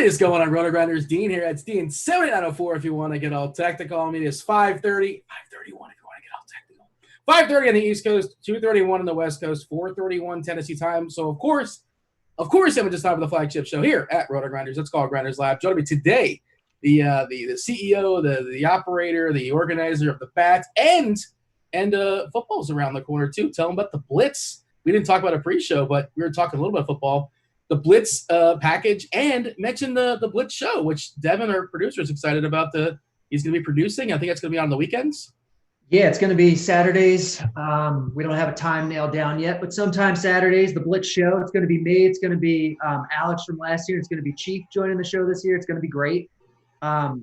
What is going on, RotoGrinders? Dean here. It's Dean7904 if you want to get all technical. I mean, it's 5:30, 5:31 if you want to get all technical. 5:30 on the East Coast, 2:31 on the West Coast, 4:31 Tennessee time. So, of course, I'm just time for the flagship show here at RotoGrinders. Let's call Grinderslive. Joining me today, the CEO, the operator, the organizer of the Bats, and football's around the corner, too. Tell them about the Blitz. We didn't talk about a pre-show, but we were talking a little bit of football. The Blitz package, and mention the Blitz show, which Devin, our producer, is excited about. He's going to be producing. I think it's going to be on the weekends. Yeah, it's going to be Saturdays. We don't have a time nailed down yet, but sometime Saturdays, the Blitz show. It's going to be me. It's going to be Alex from last year. It's going to be Chief joining the show this year. It's going to be great.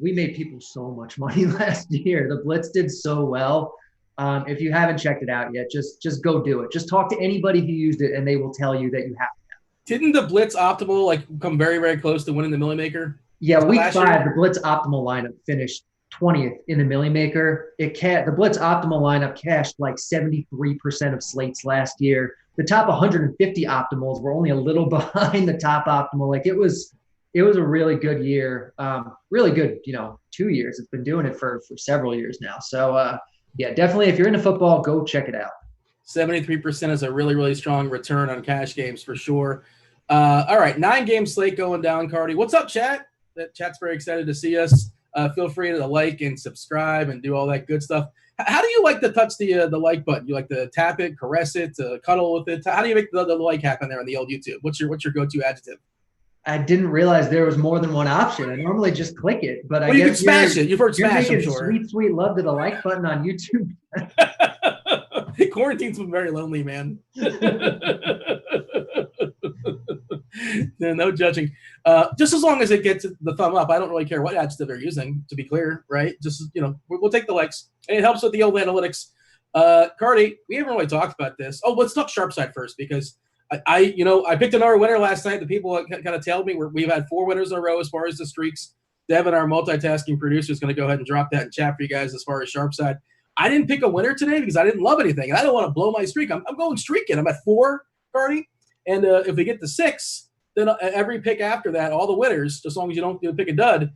We made people so much money last year. The Blitz did so well. If you haven't checked it out yet, just go do it. Just talk to anybody who used it, and they will tell you that you have. Didn't the Blitz Optimal come very, very close to winning the Millie Maker? Yeah, week 5, the Blitz Optimal lineup finished 20th in the Millie Maker. The Blitz Optimal lineup cashed 73% of slates last year. The top 150 optimals were only a little behind the top optimal. It was a really good year. Really good, 2 years. It's been doing it for several years now. So yeah, definitely if you're into football, go check it out. 73% is a really, really strong return on cash games for sure. All right, 9-game slate going down, Cardi. What's up, chat? That chat's very excited to see us. Feel free to like and subscribe and do all that good stuff. How do you like to touch the like button? You like to tap it, caress it, cuddle with it? How do you make the like happen there on the old YouTube? What's your go-to adjective? I didn't realize there was more than one option. I normally just click it, but I guess you can smash it. You've heard smash, I'm sure. Sweet love to the like button on YouTube. Quarantine's been very lonely, man. No judging. Just as long as it gets the thumb up, I don't really care what adjective they're using, to be clear, right? Just, we'll take the likes. And it helps with the old analytics. Cardi, we haven't really talked about this. Oh, let's talk sharp side first, because I picked another winner last night. The people kind of tell me we've had 4 winners in a row as far as the streaks. Devin, our multitasking producer, is going to go ahead and drop that in chat for you guys as far as sharp side. I didn't pick a winner today because I didn't love anything, and I don't want to blow my streak. I'm going streaking. I'm at 4, Cardi, and if we get to 6, then every pick after that, all the winners, as long as you don't pick a dud,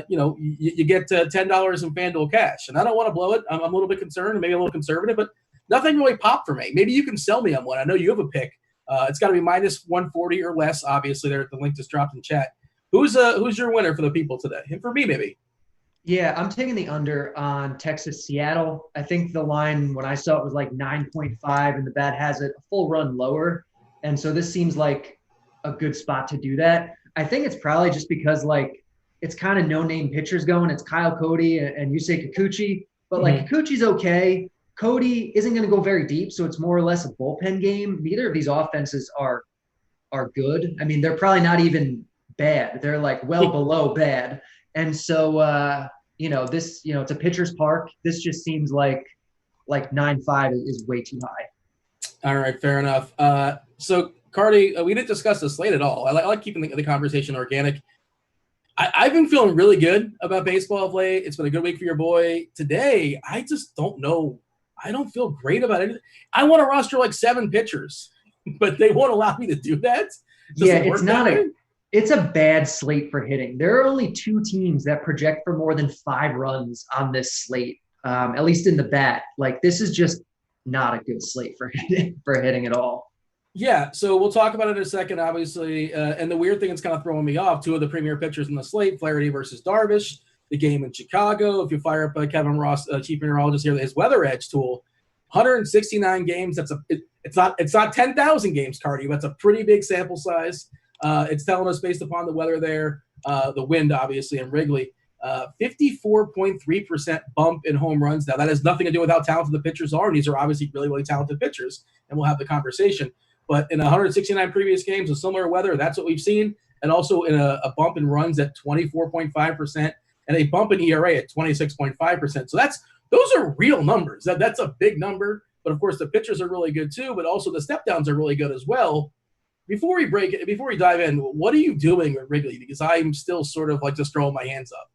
you get $10 in FanDuel cash. And I don't want to blow it. I'm a little bit concerned, and maybe a little conservative, but nothing really popped for me. Maybe you can sell me on one. I know you have a pick. It's got to be minus 140 or less. Obviously, there the link just dropped in chat. Who's your winner for the people today? And for me, maybe. Yeah, I'm taking the under on Texas-Seattle. I think the line, when I saw it, was 9.5, and the bet has it a full run lower. And so this seems like a good spot to do that. I think it's probably just because, it's kind of no-name pitchers going. It's Kyle Cody and Yusei Kikuchi. But, Kikuchi's okay. Cody isn't going to go very deep, so it's more or less a bullpen game. Neither of these offenses are good. I mean, they're probably not even bad. They're, well below bad. And so, this, it's a pitcher's park. This just seems like 9.5 is way too high. All right, fair enough. So, Cardi, we didn't discuss the slate at all. I like keeping the conversation organic. I've been feeling really good about baseball of late. It's been a good week for your boy. Today, I just don't know. I don't feel great about anything. I want to roster 7 pitchers, but they won't allow me to do that. It's a bad slate for hitting. There are only 2 teams that project for more than 5 runs on this slate, at least in the bat. This is just not a good slate for hitting at all. Yeah, so we'll talk about it in a second, obviously. And the weird thing that's kind of throwing me off, 2 of the premier pitchers in the slate, Flaherty versus Darvish, the game in Chicago. If you fire up Kevin Ross, chief meteorologist here, his Weather Edge tool, 169 games. It's not 10,000 games, Cardi. That's a pretty big sample size. It's telling us based upon the weather there, the wind, obviously, in Wrigley, 54.3% bump in home runs. Now, that has nothing to do with how talented the pitchers are, and these are obviously really, really talented pitchers, and we'll have the conversation. But in 169 previous games with similar weather, that's what we've seen, and also in a bump in runs at 24.5% and a bump in ERA at 26.5%. So those are real numbers. That's a big number, but of course the pitchers are really good too, but also the step downs are really good as well. Before we dive in, what are you doing at Wrigley? Because I'm still sort of just throwing my hands up.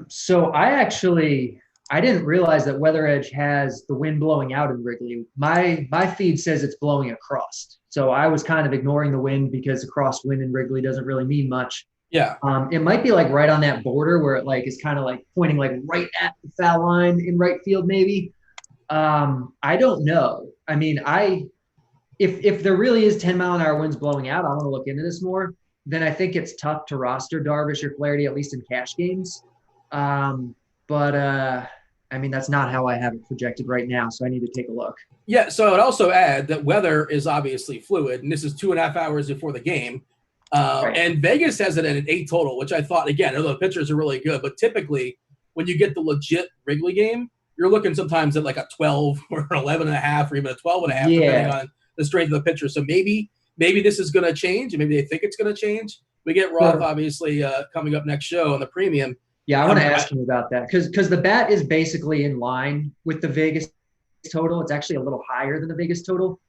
So I didn't realize that Weather Edge has the wind blowing out in Wrigley. My feed says it's blowing across. So I was kind of ignoring the wind because a crosswind in Wrigley doesn't really mean much. Yeah. It might be like right on that border where it like is kind of like pointing like right at the foul line in right field, maybe. I don't know. I mean, if there really is 10-mile-an-hour winds blowing out, I want to look into this more. Then I think it's tough to roster Darvish or Flaherty, at least in cash games. But I mean, that's not how I have it projected right now, so I need to take a look. Yeah, so I would also add that weather is obviously fluid, and this is 2.5 hours before the game. Right. And Vegas has it at an 8 total, which I thought, again, although the pitchers are really good, but typically when you get the legit Wrigley game, you're looking sometimes at like a 12 or an 11.5 or even a 12.5, depending on the strength of the pitcher. So maybe this is going to change, and maybe they think it's going to change. We get Roth, obviously, coming up next show on the premium. Yeah, I want to ask you about that because the bat is basically in line with the Vegas total. It's actually a little higher than the Vegas total.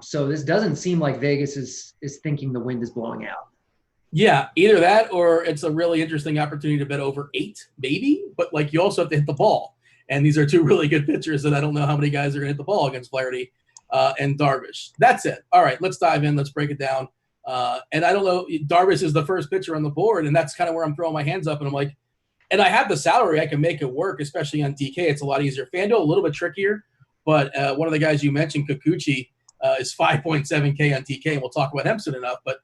So this doesn't seem like Vegas is thinking the wind is blowing out. Yeah, either that or it's a really interesting opportunity to bet over 8, maybe. But like you also have to hit the ball. And these are two really good pitchers, and I don't know how many guys are going to hit the ball against Flaherty and Darvish. That's it. All right, let's dive in. Let's break it down. And I don't know, Darvish is the first pitcher on the board, and that's kind of where I'm throwing my hands up. And I'm like, and I have the salary. I can make it work, especially on DK. It's a lot easier. FanDuel, a little bit trickier, but one of the guys you mentioned, Kikuchi, is 5.7K on DK, and we'll talk about him soon enough. But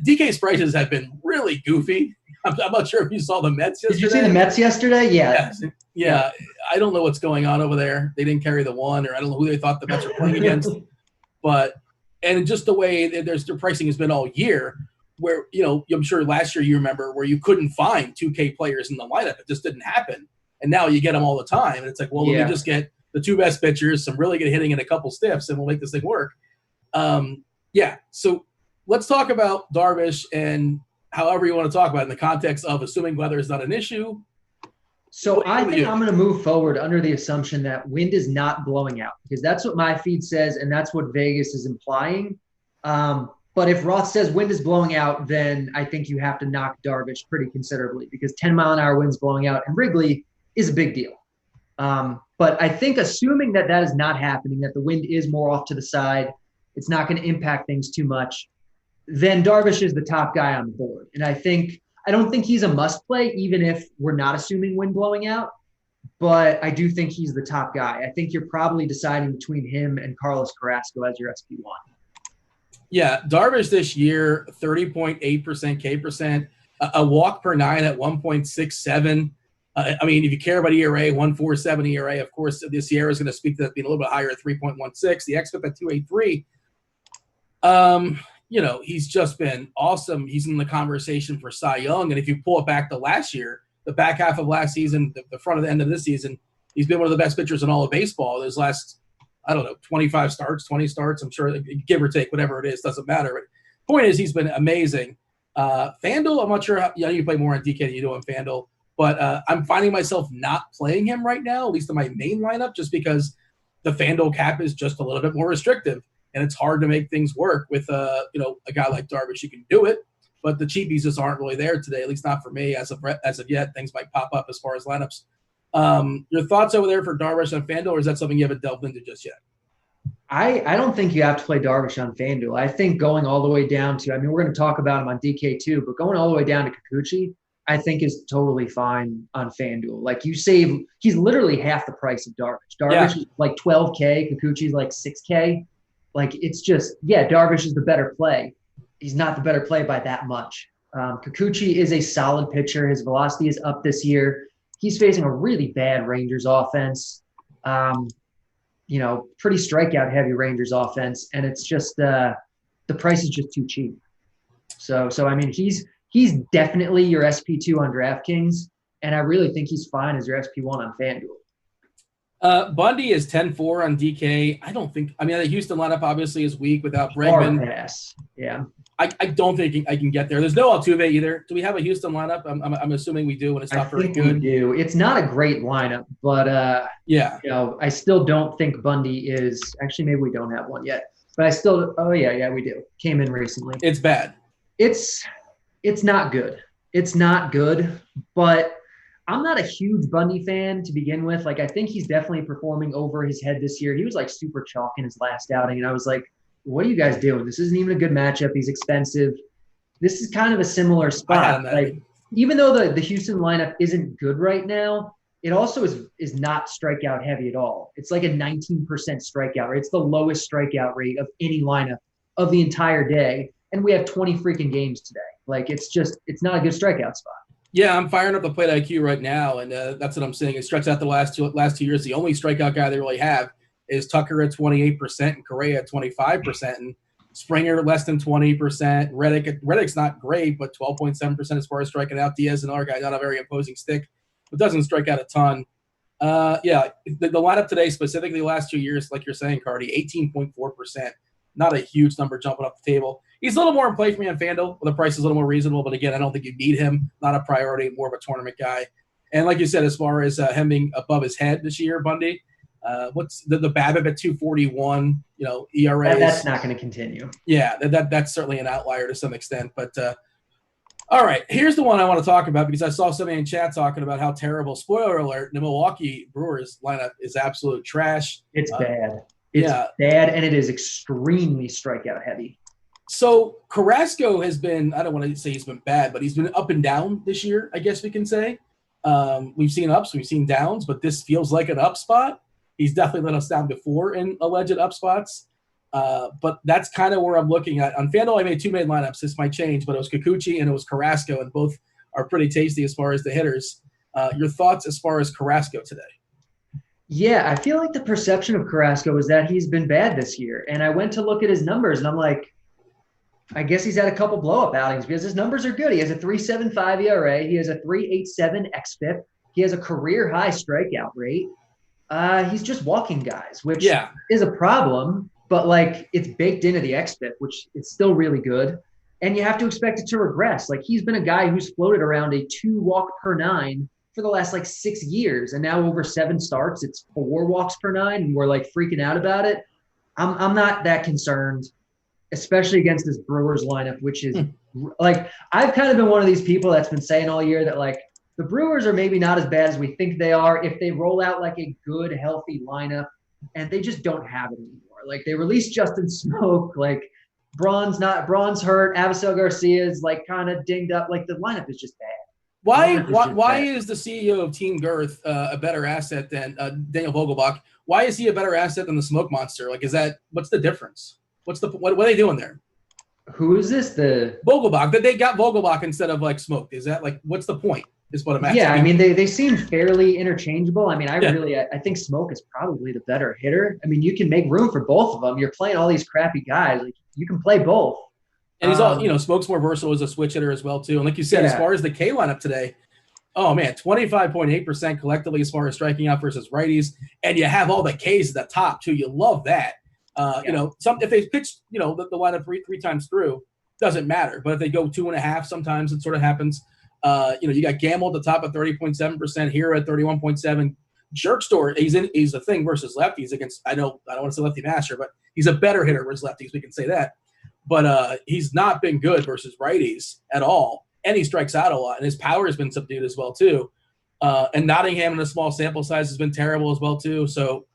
DK's prices have been really goofy. I'm not sure if you saw the Mets yesterday. Did you see the Mets yesterday? Yeah. Yeah. I don't know what's going on over there. They didn't carry the 1, or I don't know who they thought the Mets were playing against. And just the way their pricing has been all year, where, I'm sure last year you remember where you couldn't find 2K players in the lineup. It just didn't happen. And now you get them all the time. And it's like, well, let me just get the 2 best pitchers, some really good hitting, and a couple stiffs, and we'll make this thing work. So let's talk about Darvish and however you want to talk about it in the context of assuming weather is not an issue. So I think I'm going to move forward under the assumption that wind is not blowing out, because that's what my feed says, and that's what Vegas is implying. But if Roth says wind is blowing out, then I think you have to knock Darvish pretty considerably, because 10-mile-an-hour winds blowing out in Wrigley is a big deal. But I think assuming that is not happening, that the wind is more off to the side, it's not going to impact things too much, then Darvish is the top guy on the board. And I don't think he's a must play, even if we're not assuming wind blowing out. But I do think he's the top guy. I think you're probably deciding between him and Carlos Carrasco as your SP1. Yeah, Darvish this year, 30.8% K%, a walk per 9 at 1.67. I mean, if you care about ERA, 1.47 ERA, of course, this year is going to speak to that being a little bit higher at 3.16. The XFIP at 2.83. He's just been awesome. He's in the conversation for Cy Young. And if you pull it back to last year, the back half of last season, the front of the end of this season, he's been one of the best pitchers in all of baseball. Those last, 25 starts, 20 starts, I'm sure, give or take, whatever it is, doesn't matter. But point is, he's been amazing. FanDuel, I'm not sure how you play more on DK than you do on FanDuel, but I'm finding myself not playing him right now, at least in my main lineup, just because the FanDuel cap is just a little bit more restrictive. And it's hard to make things work with a guy like Darvish. You can do it, but the cheapies just aren't really there today, at least not for me as of yet. Things might pop up as far as lineups. Your thoughts over there for Darvish on FanDuel, or is that something you haven't delved into just yet? I don't think you have to play Darvish on FanDuel. I think going all the way down to, we're going to talk about him on DK too, but going all the way down to Kikuchi, I think is totally fine on FanDuel. Like he's literally half the price of Darvish. Darvish is like 12K, Kikuchi's like 6K. Like, it's just, Darvish is the better play. He's not the better play by that much. Kikuchi is a solid pitcher. His velocity is up this year. He's facing a really bad Rangers offense. Pretty strikeout-heavy Rangers offense, and it's just the price is just too cheap. So he's definitely your SP2 on Draftkings, and I really think he's fine as your SP1 on FanDuel. Bundy is 10-4 on DK. The Houston lineup obviously is weak without Bregman. Pass. Yeah. I don't think I can get there. There's no Altuve either. Do we have a Houston lineup? I'm assuming we do, and it's not very good. We do. It's not a great lineup, but I still don't think Bundy is. Actually, maybe we don't have one yet, but I still. Oh yeah, we do. Came in recently. It's bad. It's not good. It's not good, but I'm not a huge Bundy fan to begin with. Like, I think he's definitely performing over his head this year. He was like super chalk in his last outing, and I was like, what are you guys doing? This isn't even a good matchup. He's expensive. this is kind of a similar spot. Like, even though the Houston lineup isn't good right now, it also is not strikeout heavy at all. It's like a 19% strikeout rate. It's the lowest strikeout rate of any lineup of the entire day. And we have 20 freaking games today. Like, it's not a good strikeout spot. Yeah, I'm firing up the plate IQ right now, and that's what I'm saying. It strikes out the last two years. The only strikeout guy they really have is Tucker at 28% and Correa at 25%, and Springer less than 20%. Reddick's not great, but 12.7% as far as striking out. Diaz, another guy, not a very imposing stick, but doesn't strike out a ton. The lineup today, specifically the last 2 years, like you're saying, Cardi, 18.4%. Not a huge number jumping up the table. He's a little more in play for me on FanDuel, where the price is a little more reasonable. But again, I don't think you need him. Not a priority, more of a tournament guy. And like you said, as far as him being above his head this year, Bundy, what's the BABIP at 241? ERA. That's not going to continue. Yeah, that's certainly an outlier to some extent. But all right, here's the one I want to talk about because I saw somebody in chat talking about how terrible. Spoiler alert: the Milwaukee Brewers lineup is absolute trash. It's bad. It's bad, and it is extremely strikeout heavy. So Carrasco has been, I don't want to say he's been bad, but he's been up and down this year, I guess we can say. We've seen ups, we've seen downs, but this feels like an up spot. He's definitely let us down before in alleged up spots. But that's kind of where I'm looking at. On FanDuel, I made two main lineups. This might change, but it was Kikuchi and it was Carrasco, and both are pretty tasty as far as the hitters. Your thoughts as far as Carrasco today? Yeah, I feel like the perception of Carrasco is that he's been bad this year. And I went to look at his numbers, and I'm like, I guess he's had a couple blow-up outings because his numbers are good. He has a 3.75 ERA. He has a 3.87 xFIP. He has a career-high strikeout rate. He's just walking guys, which is a problem, but, like, it's baked into the xFIP, which is still really good. And you have to expect it to regress. Like, he's been a guy who's floated around a 2 walk per 9 for the last, 6 years. And now over 7 starts, it's 4 walks per 9, and we're, freaking out about it. I'm not that concerned, especially against this Brewers lineup, which is I've kind of been one of these people that's been saying all year that the Brewers are maybe not as bad as we think they are if they roll out a good, healthy lineup, and they just don't have it anymore. They released Justin Smoke, Braun's hurt, Avisel Garcia's kind of dinged up. The lineup is just bad. Why is the CEO of Team Girth a better asset than Daniel Vogelbach? Why is he a better asset than the Smoke Monster? What's the difference? What are they doing there? Who is this? The Vogelbach. That they got Vogelbach instead of Smoke. Is that what's the point? Is what I'm asking. Yeah, I mean they seem fairly interchangeable. I mean, I think Smoke is probably the better hitter. I mean, you can make room for both of them. You're playing all these crappy guys. You can play both. And he's Smoke's more versatile as a switch hitter as well too. And like you said, as far as the K lineup today, oh man, 25.8% collectively as far as striking out versus righties, and you have all the Ks at the top too. You love that. If they pitch, the lineup three times through, doesn't matter. But if they go 2.5, sometimes it sort of happens. You got Gamble at the top at 30.7%, here at 31.7. Jerkstore, he's a thing versus lefties against. I don't want to say lefty master, but he's a better hitter versus lefties. We can say that. But he's not been good versus righties at all, and he strikes out a lot, and his power has been subdued as well too. And Nottingham in a small sample size has been terrible as well too. So,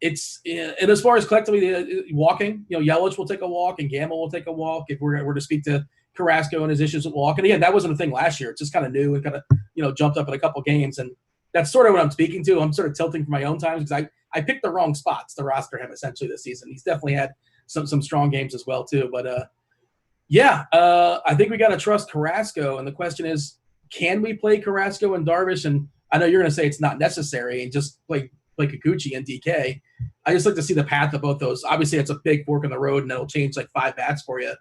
it's and as far as collectively walking, Yelich will take a walk and Gamble will take a walk if we're to speak to Carrasco and his issues with walking. Again, that wasn't a thing last year. It's just kind of new and kind of jumped up in a couple games, and that's sort of what I'm speaking to. I'm sort of tilting for my own times because I picked the wrong spots to roster him essentially this season. He's definitely had some strong games as well too. But I think we got to trust Carrasco, and the question is, can we play Carrasco and Darvish? And I know you're going to say it's not necessary and just play Kikuchi and DK. I just like to see the path of both those. Obviously, it's a big fork in the road, and it'll change 5 bats for you.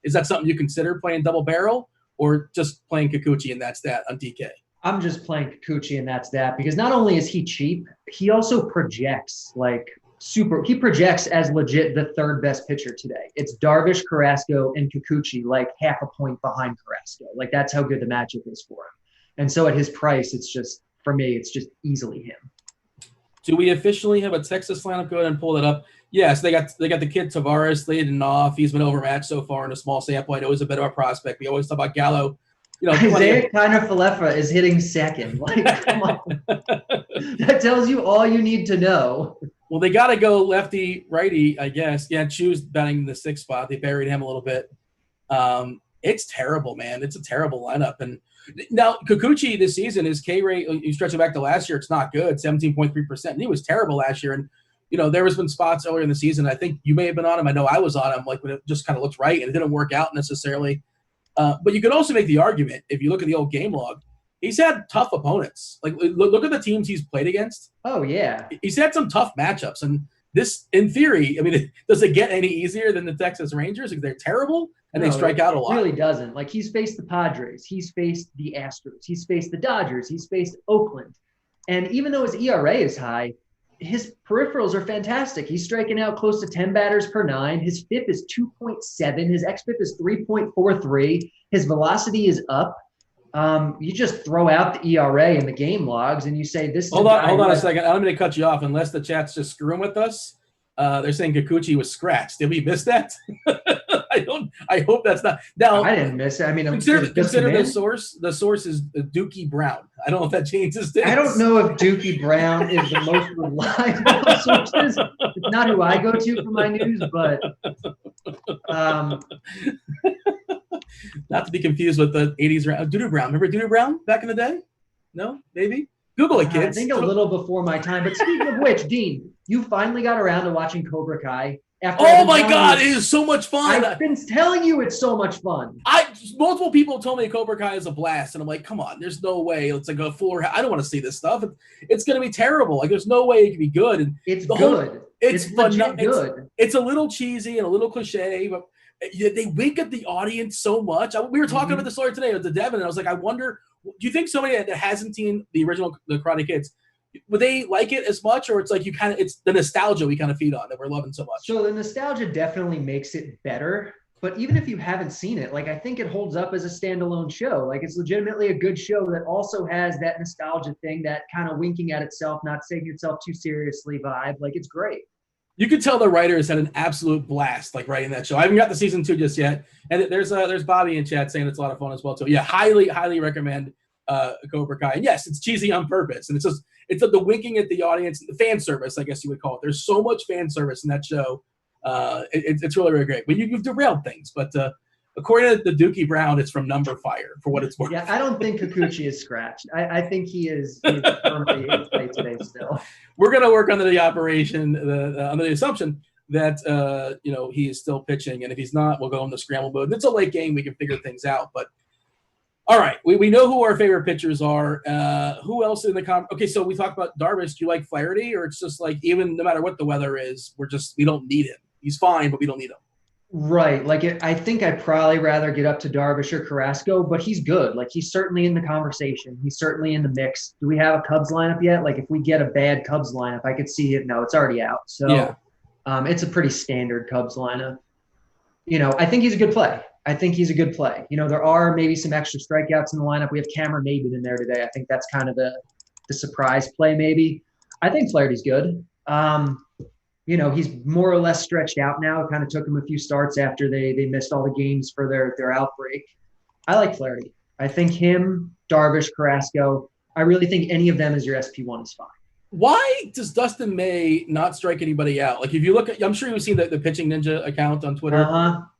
Is that something you consider playing double barrel, or just playing Kikuchi and that's that on DK? I'm just playing Kikuchi and that's that, because not only is he cheap, he also projects he projects as legit the third best pitcher today. It's Darvish, Carrasco, and Kikuchi half a point behind Carrasco. That's how good the matchup is for him. And so at his price, it's just, for me, it's just easily him. Do we officially have a Texas lineup? Go ahead and pull it up. Yes, they got the kid Tavares leading off. He's been overmatched so far in a small sample. I know he's a bit of a prospect. We always talk about Gallo. Isaiah Kiner-Falefa is hitting second. Come on. That tells you all you need to know. Well, they got to go lefty, righty, I guess. Yeah, Chu's batting the 6th spot. They buried him a little bit. It's terrible, man. It's a terrible lineup. And now Kikuchi this season, his K rate, you stretch it back to last year, it's not good, 17.3%. And he was terrible last year. And, there has been spots earlier in the season. I think you may have been on him. I know I was on him, like when it just kind of looked right and it didn't work out necessarily. But you could also make the argument, if you look at the old game log, he's had tough opponents. Like, look at the teams he's played against. Oh, yeah. He's had some tough matchups. And this, in theory, I mean, does it get any easier than the Texas Rangers? They're terrible, and they strike out a lot. It really doesn't. Like, he's faced the Padres. He's faced the Astros. He's faced the Dodgers. He's faced Oakland. And even though his ERA is high, his peripherals are fantastic. He's striking out close to 10 batters per 9. His FIP is 2.7. His xFIP is 3.43. His velocity is up. You just throw out the ERA in the game logs and you say this is Hold on a second. I'm going to cut you off unless the chat's just screwing with us. They're saying Kikuchi was scratched. Did we miss that? I hope that's not. Now, I didn't miss it. I mean, consider the source. The source is Dookie Brown. I don't know if that changes things. I don't know if Dookie Brown is the most reliable sources. It's not who I go to for my news, but not to be confused with the 80s Doodoo Brown. Remember Doodoo Brown back in the day? No? Maybe? Google it, kids. I think a little before my time. But speaking of which, Dean, you finally got around to watching Cobra Kai. Oh my God, it is so much fun. I've been telling you it's so much fun. Multiple people told me Cobra Kai is a blast, and I'm like, come on, there's no way. It's like a full. I don't want to see this stuff. It's going to be terrible. Like, there's no way it can be good. And it's good. It's legit good. It's a little cheesy and a little cliche, but they wink at the audience so much. We were talking about this earlier today with the Devin, and I was like, I wonder, do you think somebody that hasn't seen the original The Karate Kids, would they like it as much, or it's like it's the nostalgia we kind of feed on that we're loving so much? So the nostalgia definitely makes it better, but even if you haven't seen it, like, I think it holds up as a standalone show. Like, it's legitimately a good show that also has that nostalgia thing, that kind of winking at itself, not taking itself too seriously vibe. Like, it's great. You could tell the writers had an absolute blast, like, writing that show. I haven't got to season 2 just yet, and there's Bobby in chat saying it's a lot of fun as well too. Yeah, highly recommend Cobra Kai. And yes, it's cheesy on purpose, and it's the winking at the audience, the fan service, I guess you would call it. There's so much fan service in that show. It's really, really great. But you've derailed things. But according to the Dookie Brown, it's from Number Fire, for what it's worth. Yeah, I don't think Kikuchi is scratched. I think he is firmly in play today still. We're going to work under the operation, under the assumption that he is still pitching, and if he's not, we'll go in the scramble mode. It's a late game; we can figure things out. But all right, we know who our favorite pitchers are. Who else in the Okay, so we talked about Darvish. Do you like Flaherty, or it's just like, even no matter what the weather is, we don't need him. He's fine, but we don't need him. Right. Like, I think I'd probably rather get up to Darvish or Carrasco, but he's good. Like, he's certainly in the conversation. He's certainly in the mix. Do we have a Cubs lineup yet? Like, if we get a bad Cubs lineup, I could see it. No, it's already out. So yeah. It's a pretty standard Cubs lineup. I think he's a good play. There are maybe some extra strikeouts in the lineup. We have Cameron Maybin in there today. I think that's kind of the surprise play maybe. I think Flaherty's good. He's more or less stretched out now. It kind of took him a few starts after they missed all the games for their outbreak. I like Flaherty. I think him, Darvish, Carrasco, I really think any of them as your SP1 is fine. Why does Dustin May not strike anybody out? Like, if you look at, I'm sure you've seen the Pitching Ninja account on Twitter.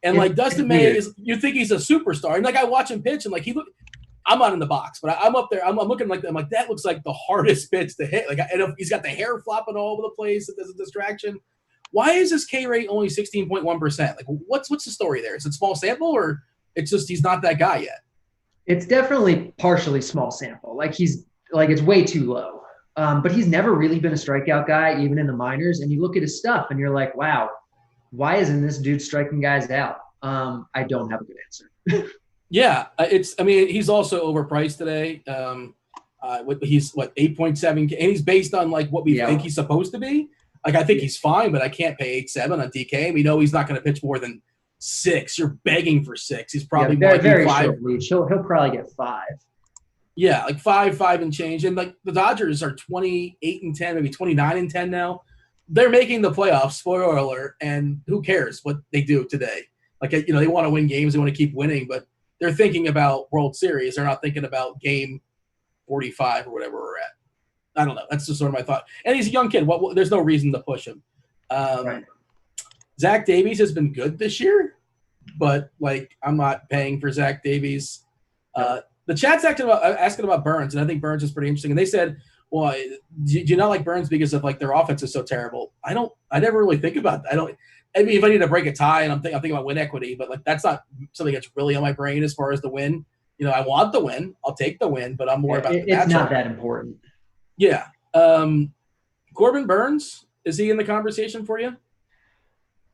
And like, Dustin May you think he's a superstar. And like, I watch him pitch and like, I'm not in the box, but I'm up there. I'm looking like, that looks like the hardest pitch to hit. Like, and he's got the hair flopping all over the place. If there's a distraction. Why is his K rate only 16.1%? Like, what's the story there? Is it small sample, or it's just he's not that guy yet? It's definitely partially small sample. Like, it's way too low. But he's never really been a strikeout guy, even in the minors. And you look at his stuff and you're like, wow, why isn't this dude striking guys out? I don't have a good answer. Yeah, he's also overpriced today. He's 8.7, and he's based on like what we think he's supposed to be. Like, I think he's fine, but I can't pay 8.7 on DK. We know he's not going to pitch more than 6. You're begging for 6. He's probably very 5. short leash. He'll probably get 5. Yeah, like 5 and change. And like, the Dodgers are 28 and 10, maybe 29 and 10 now. They're making the playoffs, spoiler alert, and who cares what they do today? Like, they want to win games, they want to keep winning, but they're thinking about World Series. They're not thinking about game 45 or whatever we're at. I don't know. That's just sort of my thought. And he's a young kid. There's no reason to push him. Right. Zach Davies has been good this year, but like I'm not paying for Zach Davies. The chat's asking about Burns, and I think Burns is pretty interesting. And they said, well, do you not like Burns because of like their offense is so terrible? I never really think about that. I mean, if I need to break a tie and I'm thinking about win equity, but like that's not something that's really on my brain as far as the win. You know, I want the win. I'll take the win, but I'm more about the matchup. It's not that important. Yeah. Corbin Burns, is he in the conversation for you?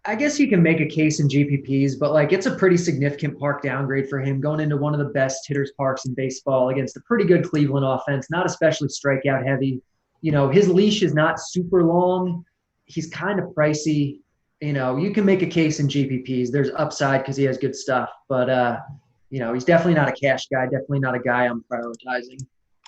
I guess you can make a case in GPPs, but like it's a pretty significant park downgrade for him going into one of the best hitters parks in baseball against a pretty good Cleveland offense, not especially strikeout heavy. You know, his leash is not super long. He's kind of pricey. You know, you can make a case in GPPs. There's upside because he has good stuff, but you know, he's definitely not a cash guy, definitely not a guy I'm prioritizing.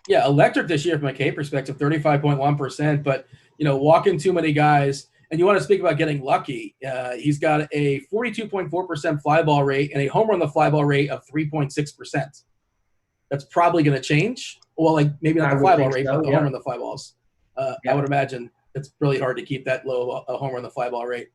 Yeah, electric this year from a K perspective, 35.1%, but you know, walking too many guys. And you want to speak about getting lucky. He's got a 42.4% fly ball rate and a homer on the fly ball rate of 3.6%. That's probably going to change. Well, like maybe not the fly ball rate, but the homer on the fly balls. I would imagine it's really hard to keep that low a homer on the fly ball rate.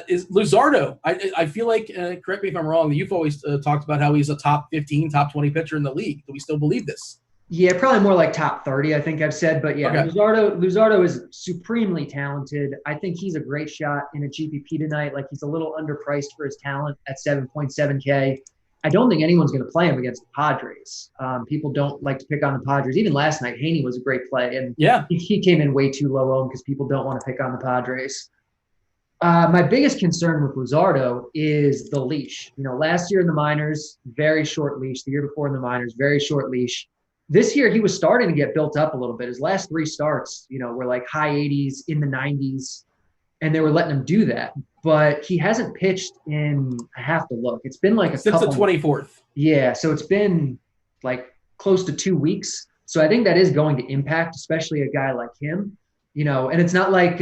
Is Luzardo? I feel like, correct me if I'm wrong, you've always talked about how he's a top 15, top 20 pitcher in the league. Do we still believe this? Yeah, probably more like top 30, I think I've said. But yeah, okay. Luzardo is supremely talented. I think he's a great shot in a GPP tonight. Like he's a little underpriced for his talent at 7.7K. I don't think anyone's going to play him against the Padres. People don't like to pick on the Padres. Even last night, Haney was a great play. And yeah, he came in way too low owned because people don't want to pick on the Padres. My biggest concern with Luzardo is the leash. You know, last year in the minors, very short leash. The year before in the minors, very short leash. This year, he was starting to get built up a little bit. His last 3 starts, you know, were like high 80s, in the 90s, and they were letting him do that. But he hasn't pitched in, I have to look. It's been like since the 24th. Yeah, so it's been like close to 2 weeks. So I think that is going to impact, especially a guy like him. You know, and it's not like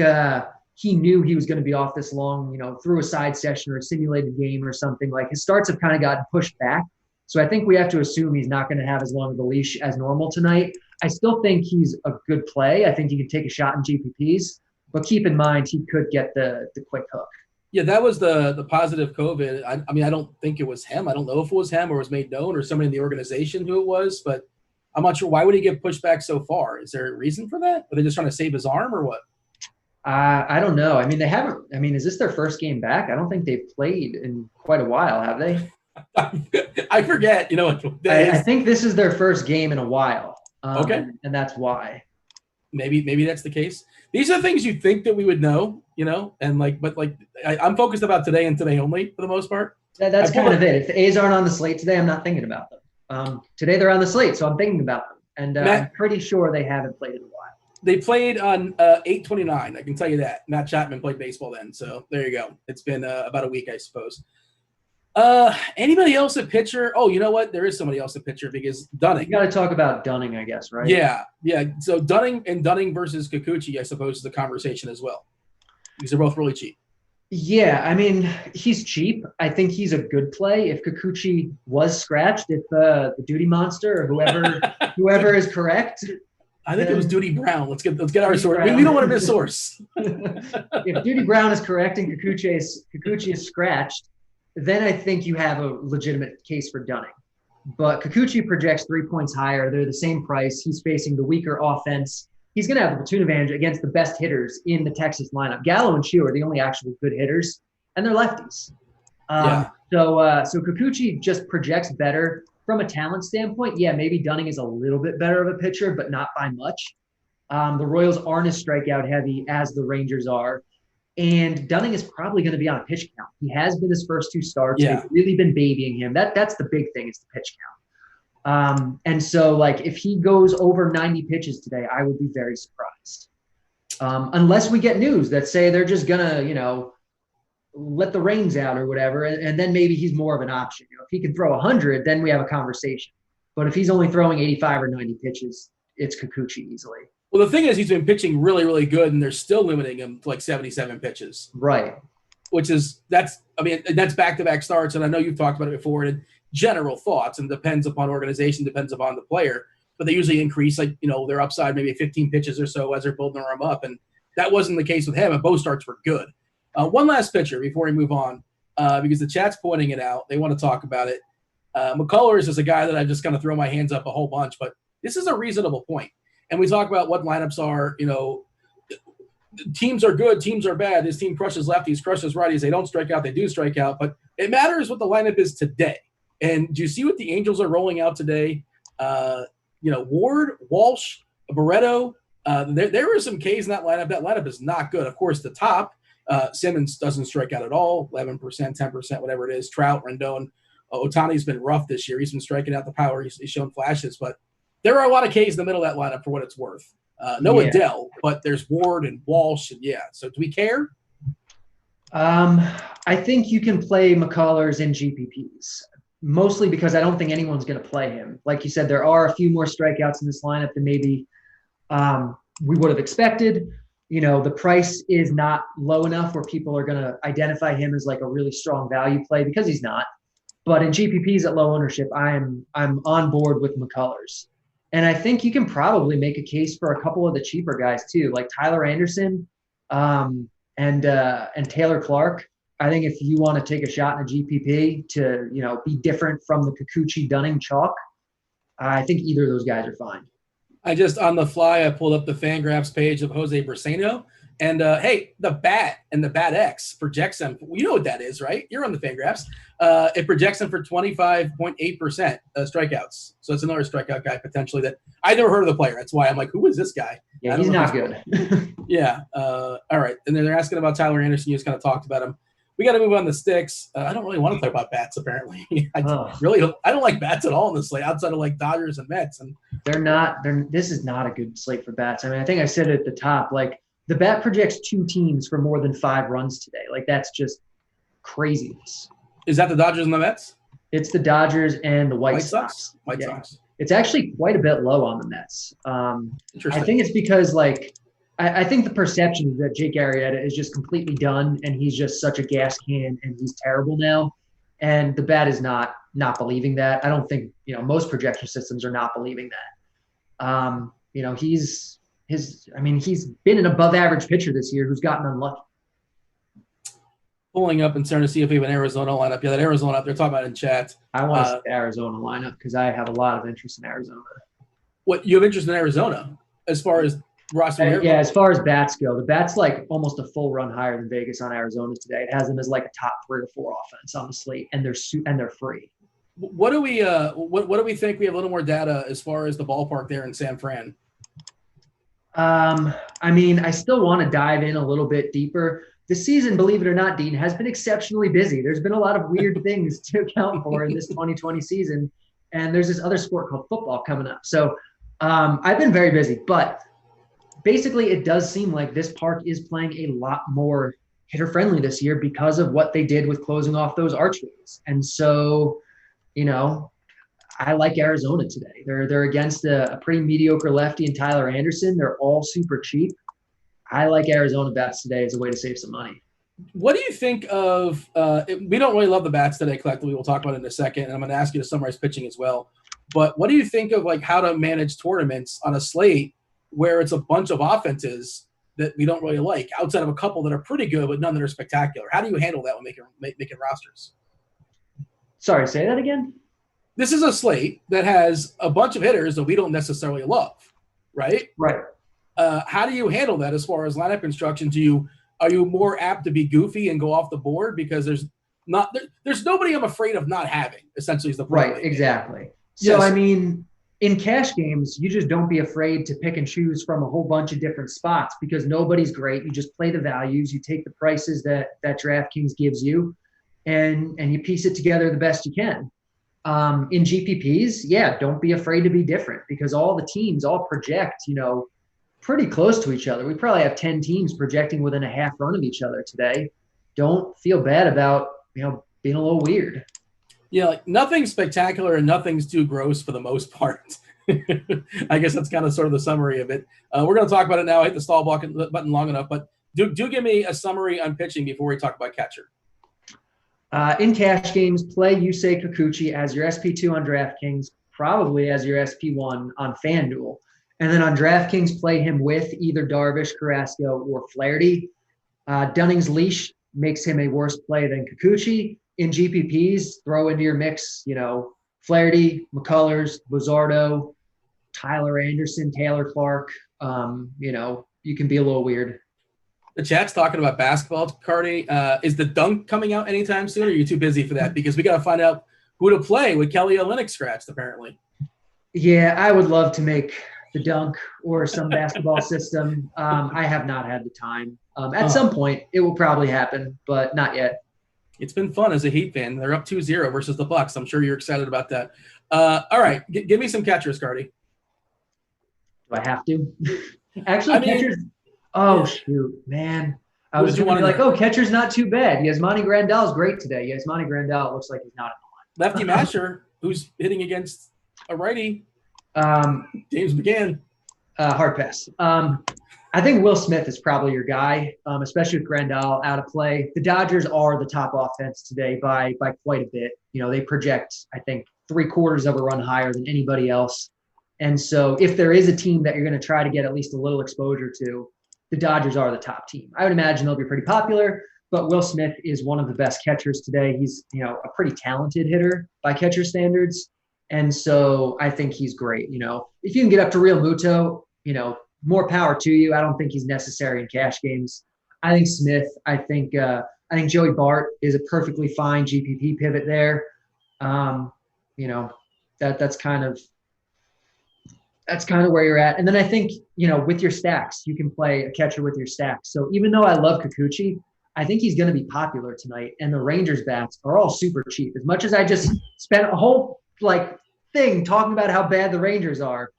he knew he was going to be off this long, you know, through a side session or a simulated game or something. Like his starts have kind of gotten pushed back. So I think we have to assume he's not going to have as long of a leash as normal tonight. I still think he's a good play. I think he can take a shot in GPPs, but keep in mind he could get the quick hook. Yeah, that was the positive COVID. I mean, I don't think it was him. I don't know if it was him or was made known or somebody in the organization who it was, but I'm not sure. Why would he get pushed back so far? Is there a reason for that? Are they just trying to save his arm or what? I don't know. I mean, they haven't. I mean, is this their first game back? I don't think they've played in quite a while, have they? I forget, you know. I think this is their first game in a while. Okay. And that's why. Maybe that's the case. These are things you think that we would know, you know, and but I'm focused about today and today only for the most part. That's kind of it. If the A's aren't on the slate today, I'm not thinking about them. Today they're on the slate, so I'm thinking about them. And I'm pretty sure they haven't played in a while. They played on 8/29. I can tell you that. Matt Chapman played baseball then, so there you go. It's been about a week, I suppose. Anybody else at pitcher? Oh, you know what? There is somebody else at pitcher because Dunning. You got to talk about Dunning, I guess, right? Yeah. So Dunning versus Kikuchi, I suppose, is the conversation as well because they're both really cheap. Yeah, I mean, he's cheap. I think he's a good play. If Kikuchi was scratched, if the Duty Monster or whoever is correct. I think it was Duty Brown. Let's get our source. We don't want to miss source. If Duty Brown is correct and Kikuchi is scratched, then I think you have a legitimate case for Dunning. But Kikuchi projects 3 points higher. They're the same price. He's facing the weaker offense. He's going to have the platoon advantage against the best hitters in the Texas lineup. Gallo and Shue are the only actual good hitters, and they're lefties. So Kikuchi just projects better. From a talent standpoint, yeah, maybe Dunning is a little bit better of a pitcher, but not by much. The Royals aren't as strikeout heavy as the Rangers are. And Dunning is probably going to be on a pitch count. He has been his first 2 starts. Yeah. They've really been babying him. That's the big thing is the pitch count. And so, like, if he goes over 90 pitches today, I would be very surprised. Unless we get news that say they're just going to, you know, let the reins out or whatever, and then maybe he's more of an option. You know, if he can throw 100, then we have a conversation. But if he's only throwing 85 or 90 pitches, it's Kikuchi easily. Well, the thing is, he's been pitching really, really good, and they're still limiting him to like 77 pitches. Right. That's back-to-back starts, and I know you've talked about it before, and general thoughts, and depends upon organization, depends upon the player, but they usually increase, like, you know, their upside maybe 15 pitches or so as they're building their arm up, and that wasn't the case with him, and both starts were good. One last pitcher before we move on. because the chat's pointing it out. They want to talk about it. McCullers is a guy that I just kind of throw my hands up a whole bunch, but this is a reasonable point. And we talk about what lineups are, teams are good, teams are bad. This team crushes lefties, crushes righties. They don't strike out, they do strike out. But it matters what the lineup is today. And do you see what the Angels are rolling out today? Ward, Walsh, Barreto. There were some Ks in that lineup. That lineup is not good. Of course, the top, Simmons doesn't strike out at all, 11%, 10%, whatever it is. Trout, Rendon. Ohtani's been rough this year. He's been striking out the power. He's shown flashes. But there are a lot of Ks in the middle of that lineup for what it's worth. Adele, but there's Ward and Walsh. And so do we care? I think you can play McCullers in GPPs, mostly because I don't think anyone's going to play him. Like you said, there are a few more strikeouts in this lineup than maybe we would have expected. The price is not low enough where people are going to identify him as like a really strong value play because he's not. But in GPPs at low ownership, I'm on board with McCullers. And I think you can probably make a case for a couple of the cheaper guys too, like Tyler Anderson and Taylor Clark. I think if you want to take a shot in a GPP to, be different from the Kikuchi Dunning chalk, I think either of those guys are fine. I just, on the fly, I pulled up the FanGraphs page of Jose Briseño. And, the BAT and the BAT X projects him. You know what that is, right? You're on the FanGraphs. It projects him for 25.8% strikeouts. So it's another strikeout guy potentially that I never heard of the player. That's why I'm like, who is this guy? Yeah, he's not good. Yeah. All right. And then they're asking about Tyler Anderson. You just kind of talked about him. We got to move on to sticks. I don't really want to talk about bats, apparently. I don't like bats at all in this slate outside of like Dodgers and Mets. And this is not a good slate for bats. I mean, I think I said it at the top, like the bat projects 2 teams for more than 5 runs today. Like that's just craziness. Is that the Dodgers and the Mets? It's the Dodgers and the White Sox. White Sox. It's actually quite a bit low on the Mets. Interesting. I think it's because I think the perception is that Jake Arrieta is just completely done and he's just such a gas can and he's terrible now. And the bat is not believing that. I don't think, most projection systems are not believing that. He's been an above average pitcher this year who's gotten unlucky. Pulling up and starting to see if we have an Arizona lineup. Yeah, that Arizona up, they're talking about in chat. I want to see the Arizona lineup because I have a lot of interest in Arizona. What, you have interest in Arizona as far as roster? Yeah, as far as bats go, the bats like almost a full run higher than Vegas on Arizona today. It has them as like a top 3 or 4 offense on the slate, and they're free. What do we what do we think? We have a little more data as far as the ballpark there in San Fran. I still want to dive in a little bit deeper. The season, believe it or not, Dean, has been exceptionally busy. There's been a lot of weird things to account for in this 2020 season, and there's this other sport called football coming up. So I've been very busy, but basically it does seem like this park is playing a lot more hitter-friendly this year because of what they did with closing off those archways. And so, I like Arizona today. They're against a pretty mediocre lefty in Tyler Anderson. They're all super cheap. I like Arizona bats today as a way to save some money. What do you think of we don't really love the bats today collectively. We'll talk about it in a second, and I'm going to ask you to summarize pitching as well. But what do you think of like how to manage tournaments on a slate where it's a bunch of offenses that we don't really like outside of a couple that are pretty good but none that are spectacular? How do you handle that when making rosters? Sorry, say that again? This is a slate that has a bunch of hitters that we don't necessarily love, right? Right. How do you handle that as far as lineup construction? Are you more apt to be goofy and go off the board because there's nobody I'm afraid of not having, essentially, is the point. Right, exactly. So, yes. In cash games, you just don't be afraid to pick and choose from a whole bunch of different spots because nobody's great. You just play the values. You take the prices that Draftkings gives you, and you piece it together the best you can. In GPPs, don't be afraid to be different because all the teams all project, pretty close to each other. We probably have 10 teams projecting within a half run of each other today. Don't feel bad about, being a little weird. Yeah, like nothing's spectacular and nothing's too gross for the most part. I guess that's kind of sort of the summary of it. We're going to talk about it now. I hit the stall button long enough, but do give me a summary on pitching before we talk about catcher. In cash games, play Yusei Kikuchi as your SP2 on DraftKings, probably as your SP1 on FanDuel. And then on DraftKings, play him with either Darvish, Carrasco, or Flaherty. Dunning's leash makes him a worse play than Kikuchi. In GPPs, throw into your mix, Flaherty, McCullers, Luzardo, Tyler Anderson, Taylor Clark. You can be a little weird. The chat's talking about basketball, Cardi. Is the dunk coming out anytime soon, or are you too busy for that? Because we got to find out who to play with Kelly Olynyk scratched, apparently. Yeah, I would love to make the dunk or some basketball system. I have not had the time. At some point, it will probably happen, but not yet. It's been fun as a Heat fan. They're up 2-0 versus the Bucks. I'm sure you're excited about that. All right, give me some catchers, Cardi. Do I have to? Actually, catchers. Oh, shoot, man. I was going to be like, catcher's not too bad. Yasmani Grandal's great today. Yasmani Grandal looks like he's not in the line. Lefty Masher, who's hitting against a righty. James McGann. Hard pass. I think Will Smith is probably your guy, especially with Grandal out of play. The Dodgers are the top offense today by quite a bit. They project, I think, 3/4 of a run higher than anybody else. And so if there is a team that you're going to try to get at least a little exposure to, the Dodgers are the top team. I would imagine they'll be pretty popular, but Will Smith is one of the best catchers today. He's, a pretty talented hitter by catcher standards. And so I think he's great. If you can get up to Real Muto, more power to you. I don't think he's necessary in cash games. I think Smith, I think Joey Bart is a perfectly fine GPP pivot there. That's kind of where you're at. And then I think, with your stacks, you can play a catcher with your stacks. So even though I love Kikuchi, I think he's going to be popular tonight. And the Rangers bats are all super cheap. As much as I just spent a whole thing talking about how bad the Rangers are,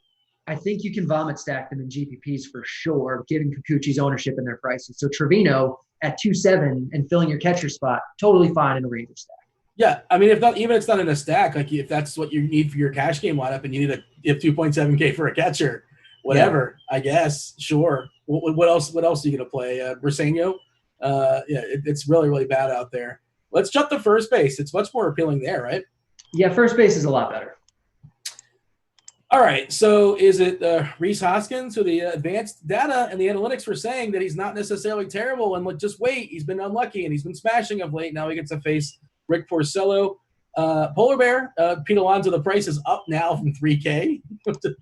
I think you can vomit stack them in GPPs for sure, given Kikuchi's ownership and their prices. So Trevino at 2.7 and filling your catcher spot, totally fine in a Rangers stack. Yeah, I mean, if it's not in a stack, if that's what you need for your cash game lineup, and you have 2.7K for a catcher, whatever, yeah. I guess, sure. What else? What else are you gonna play? Briseño? It's really, really bad out there. Let's jump to first base. It's much more appealing there, right? Yeah, first base is a lot better. All right, so is it Rhys Hoskins, who the advanced data and the analytics were saying that he's not necessarily terrible, and just wait, he's been unlucky and he's been smashing of late. Now he gets to face Rick Porcello. Polar Bear, Pete Alonso, the price is up now from 3K.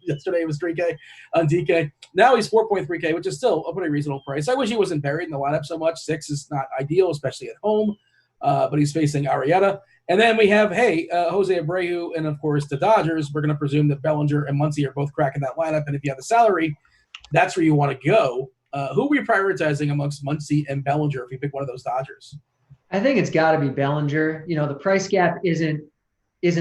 Yesterday it was 3K on DK. Now he's 4.3K, which is still a pretty reasonable price. I wish he wasn't buried in the lineup so much. 6 is not ideal, especially at home, but he's facing Arrieta. And then we have, Jose Abreu, and of course the Dodgers. We're going to presume that Bellinger and Muncy are both cracking that lineup. And if you have the salary, that's where you want to go. Who are we prioritizing amongst Muncy and Bellinger if you pick one of those Dodgers? I think it's got to be Bellinger. The price gap isn't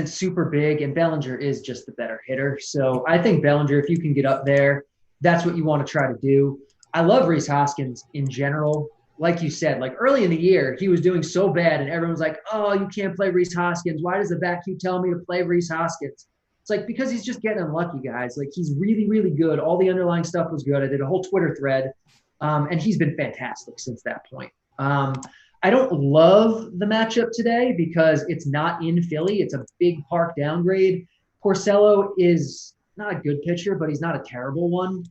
super big, and Bellinger is just the better hitter. So I think Bellinger, if you can get up there, that's what you want to try to do. I love Rhys Hoskins in general. Like you said, early in the year, he was doing so bad, and everyone was like, oh, you can't play Rhys Hoskins. Why does the back keep telling me to play Rhys Hoskins? It's because he's just getting unlucky, guys. He's really, really good. All the underlying stuff was good. I did a whole Twitter thread, and he's been fantastic since that point. I don't love the matchup today because it's not in Philly. It's a big park downgrade. Porcello is not a good pitcher, but he's not a terrible one.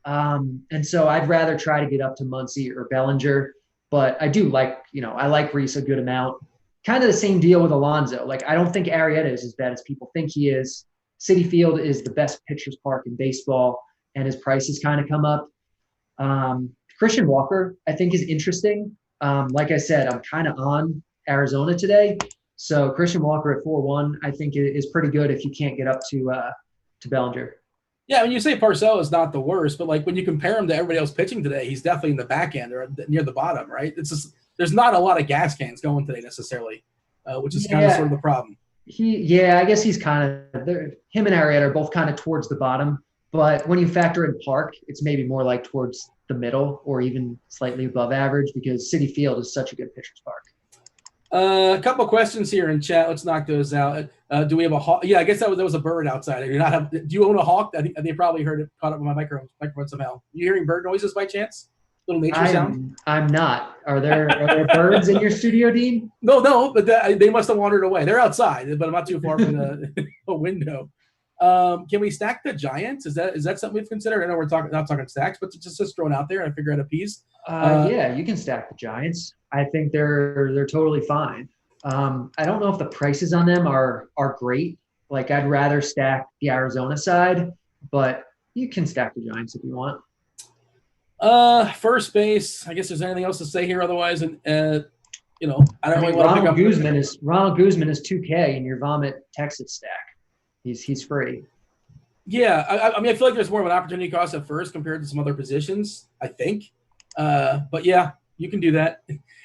And so I'd rather try to get up to Muncy or Bellinger, but I do I like Rhys a good amount. Kind of the same deal with Alonso. I don't think Arrieta is as bad as people think he is. Citi Field is the best pitcher's park in baseball, and his prices kind of come up. Christian Walker, I think, is interesting. Like I said, I'm kind of on Arizona today. So Christian Walker at 4-1, I think is pretty good if you can't get up to Bellinger. Yeah, when you say Porcello is not the worst, but when you compare him to everybody else pitching today, he's definitely in the back end or near the bottom, right? It's just there's not a lot of gas cans going today necessarily, which is kind of sort of the problem. I guess he's kind of him and Arrieta are both kind of towards the bottom, but when you factor in park, it's maybe more towards the middle or even slightly above average because Citi Field is such a good pitcher's park. A couple questions here in chat. Let's knock those out. Do we have a hawk? Yeah, I guess that was a bird outside. Do you own a hawk? I think they probably heard it caught up on my microphone somehow. You hearing bird noises by chance? Little nature sound? I'm not. Are there birds in your studio, Dean? No, but they must have wandered away. They're outside, but I'm not too far from the window. Can we stack the Giants? Is that something we've considered? I know we're not talking stacks, but just thrown out there. I figure out a piece. Yeah, you can stack the Giants. I think they're totally fine. I don't know if the prices on them are great. Like, I'd rather stack the Arizona side, but you can stack the Giants if you want. First base. I guess there's anything else to say here. Otherwise, and I don't really want to pick up. Ronald Guzman is 2K in your Vomit Texas stack. He's free. Yeah, I mean, I feel like there's more of an opportunity cost at first compared to some other positions, I think. But yeah, you can do that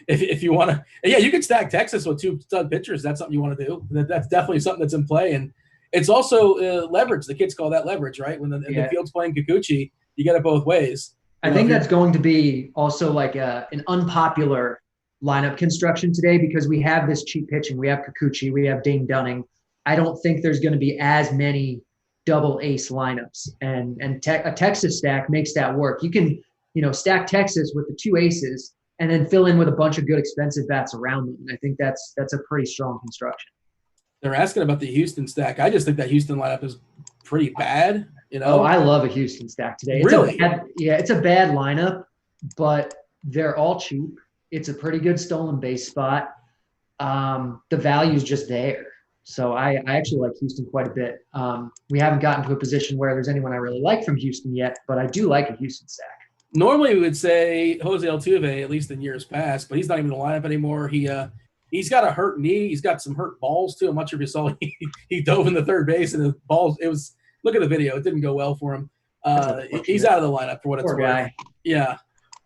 if you want to. Yeah, you can stack Texas with 2 stud pitchers. That's something you want to do. That's definitely something that's in play, and it's also leverage. The kids call that leverage, right? When the field's playing Kikuchi, you get it both ways. I think that's going to be also like an unpopular lineup construction today because we have this cheap pitching. We have Kikuchi, we have Dane Dunning. I don't think there's going to be as many double ace lineups, and a Texas stack makes that work. You can, stack Texas with the 2 aces and then fill in with a bunch of good expensive bats around them. And I think that's a pretty strong construction. They're asking about the Houston stack. I just think that Houston lineup is pretty bad. Oh, I love a Houston stack today. Really? It's a bad lineup, but they're all cheap. It's a pretty good stolen base spot. The value's just there. So I actually like Houston quite a bit. We haven't gotten to a position where there's anyone I really like from Houston yet, but I do like a Houston stack. Normally we would say Jose Altuve, at least in years past, but he's not even in the lineup anymore. He's got a hurt knee. He's got some hurt balls too. I'm not sure if you saw he dove in the third base and his balls. It was, look at the video. It didn't go well for him. He's out of the lineup for what it's worth. Yeah.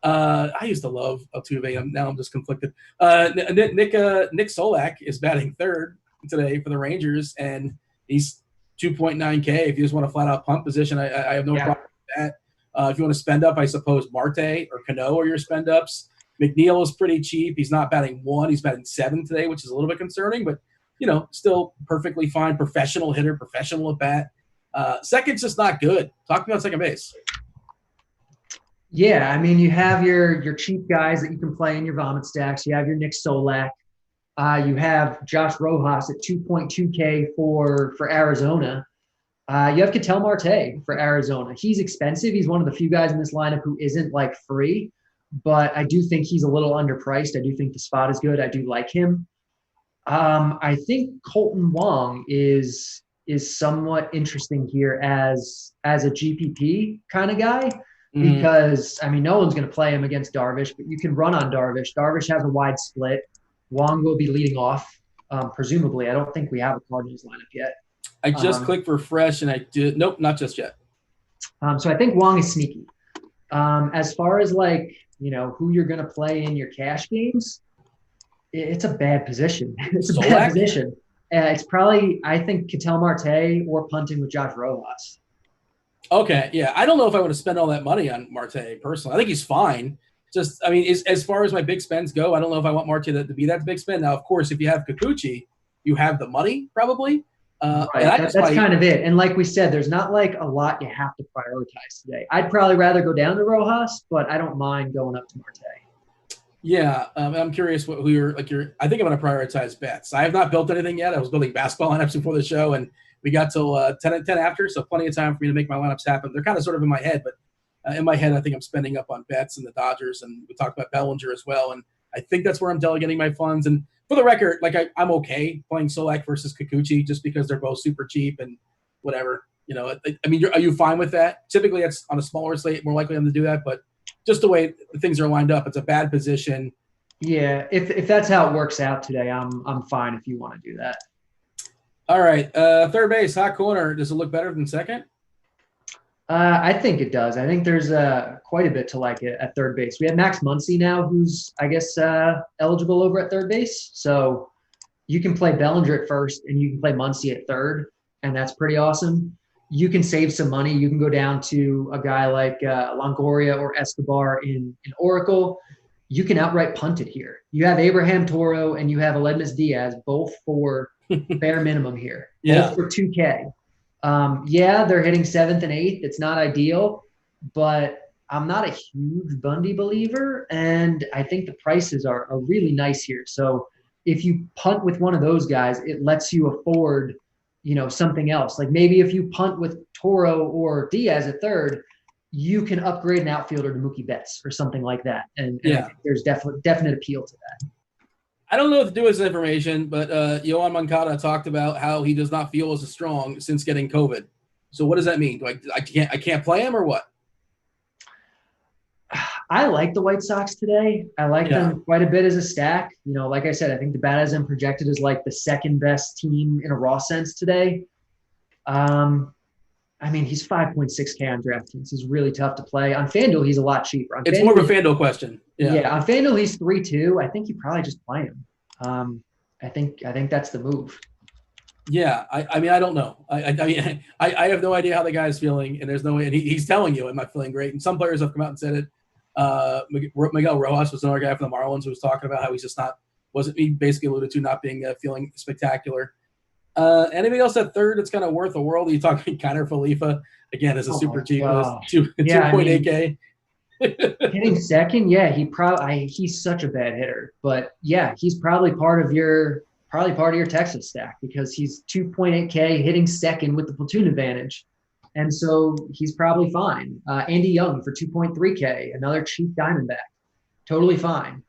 I used to love Altuve. Now I'm just conflicted. Nick Solak is batting third today for the Rangers, and he's 2.9K. If you just want a flat-out punt position, I have no problem with that. If you want to spend up, I suppose Marte or Cano are your spend-ups. McNeil is pretty cheap. He's not batting 1. He's batting 7 today, which is a little bit concerning, but, still perfectly fine. Professional hitter, professional at bat. Second's just not good. Talk to me about second base. Yeah, I mean, you have your cheap guys that you can play in your Vomit stacks. You have your Nick Solak. You have Josh Rojas at 2.2K for Arizona. You have Ketel Marte for Arizona. He's expensive. He's one of the few guys in this lineup who isn't like free, but I do think he's a little underpriced. I do think the spot is good. I do like him. I think Colton Wong is somewhat interesting here as a GPP kind of guy. Because, I mean, no one's going to play him against Darvish, but you can run on Darvish. Darvish has a wide split. Wong will be leading off, presumably. I don't think we have a Cardinals lineup yet. I just clicked refresh, and I did. Nope, not just yet. So I think Wong is sneaky. As far as, who you're going to play in your cash games, it's a bad position. It's a bad position. It's probably, I think, Ketel Marte or punting with Josh Rojas. Okay, yeah. I don't know if I want to spend all that money on Marte personally. I think he's fine. Just, I mean, as far as my big spends go, I don't know if I want Marte to be that big spend. Now, of course, if you have Kikuchi, you have the money probably. Right. That's kind of it. And like we said, there's not like a lot you have to prioritize today. I'd probably rather go down to Rojas, but I don't mind going up to Marte. Yeah, I'm curious who you're I think I'm going to prioritize bets. I have not built anything yet. I was building basketball lineups before the show, and we got till 10 after, so plenty of time for me to make my lineups happen. They're kind of sort of in my head, but in my head, I think I'm spending up on bets and the Dodgers, and we talked about Bellinger as well, and I think that's where I'm delegating my funds. And for the record, I'm okay playing Solak versus Kikuchi just because they're both super cheap and whatever. I mean, are you fine with that? Typically, it's on a smaller slate, more likely I'm to do that, but just the way things are lined up, it's a bad position. Yeah, if that's how it works out today, I'm fine if you want to do that. All right, third base, hot corner. Does it look better than second? I think it does. I think there's quite a bit to like it at third base. We have Max Muncy now, who's, I guess, eligible over at third base. So you can play Bellinger at first, and you can play Muncy at third, and that's pretty awesome. You can save some money. You can go down to a guy like Longoria or Escobar in Oracle. You can outright punt it here. You have Abraham Toro and you have Aledmus Diaz, both for bare minimum here. Yeah. Both for 2K. They're hitting 7th and 8th. It's not ideal, but I'm not a huge Bundy believer, and I think the prices are really nice here. So if you punt with one of those guys, it lets you afford something else. Like maybe if you punt with Toro or Diaz at third, you can upgrade an outfielder to Mookie Betts or something like that. And I think there's definite appeal to that. I don't know what to do with this information, but Yohan Moncada talked about how he does not feel as strong since getting COVID. So what does that mean? I can't play him or what? I like the White Sox today. I like them quite a bit as a stack. Like I said, I think the bat has been projected as like the second best team in a raw sense today. He's 5.6K on DraftKings. He's really tough to play. On FanDuel, he's a lot cheaper. It's more of a FanDuel question. Yeah, on FanDuel, he's 3.2. I think you probably just play him. I think that's the move. Yeah, I don't know. I have no idea how the guy's feeling, and there's no way. And he's telling you, "Am I feeling great?" And some players have come out and said it. Miguel Rojas was another guy from the Marlins who was talking about how he's just he basically alluded to not being feeling spectacular. Anybody else at third that's kind of worth the world? You talking Connor Falifa again as a super cheap 2.8K. Hitting second, he's such a bad hitter, but he's probably part of your Texas stack because he's 2.8K hitting second with the platoon advantage. And so he's probably fine. Andy Young for 2.3K, another cheap Diamondback. Totally fine.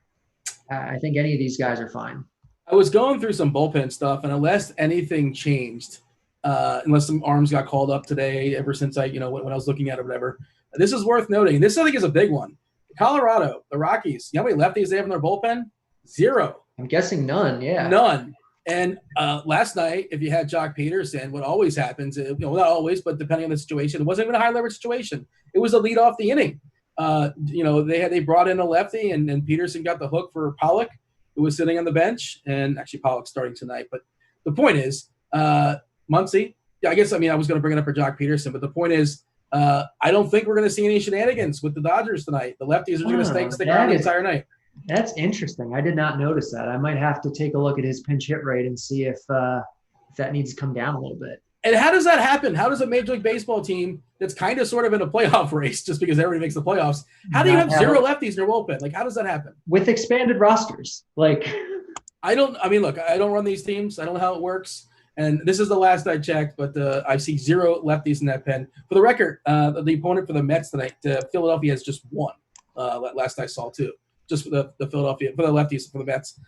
I think any of these guys are fine. I was going through some bullpen stuff, and unless anything changed, unless some arms got called up today, ever since when I was looking at it or whatever, this is worth noting. This, I think, is a big one. Colorado, the Rockies, you know how many lefties they have in their bullpen? 0. I'm guessing none, yeah. None. And last night, if you had Jock Peterson, what always happens, not always, but depending on the situation, it wasn't even a high leverage situation. It was a lead off the inning. They brought in a lefty, and Peterson got the hook for Pollock, who was sitting on the bench, and actually Pollock's starting tonight. But the point is, Muncy. I was going to bring it up for Jock Peterson, but the point is, I don't think we're going to see any shenanigans with the Dodgers tonight. The lefties are going to stick around the entire night. That's interesting. I did not notice that. I might have to take a look at his pinch hit rate and see if that needs to come down a little bit. And how does that happen? How does a Major League Baseball team that's kind of sort of in a playoff race just because everybody makes the playoffs, how do you have 0 lefties in your bullpen? Like, how does that happen? With expanded rosters. I don't run these teams. I don't know how it works. And this is the last I checked, but I see 0 lefties in that pen. For the record, the opponent for the Mets tonight, Philadelphia has just 1. Last I saw too. Just for the Philadelphia, for the lefties, for the Mets.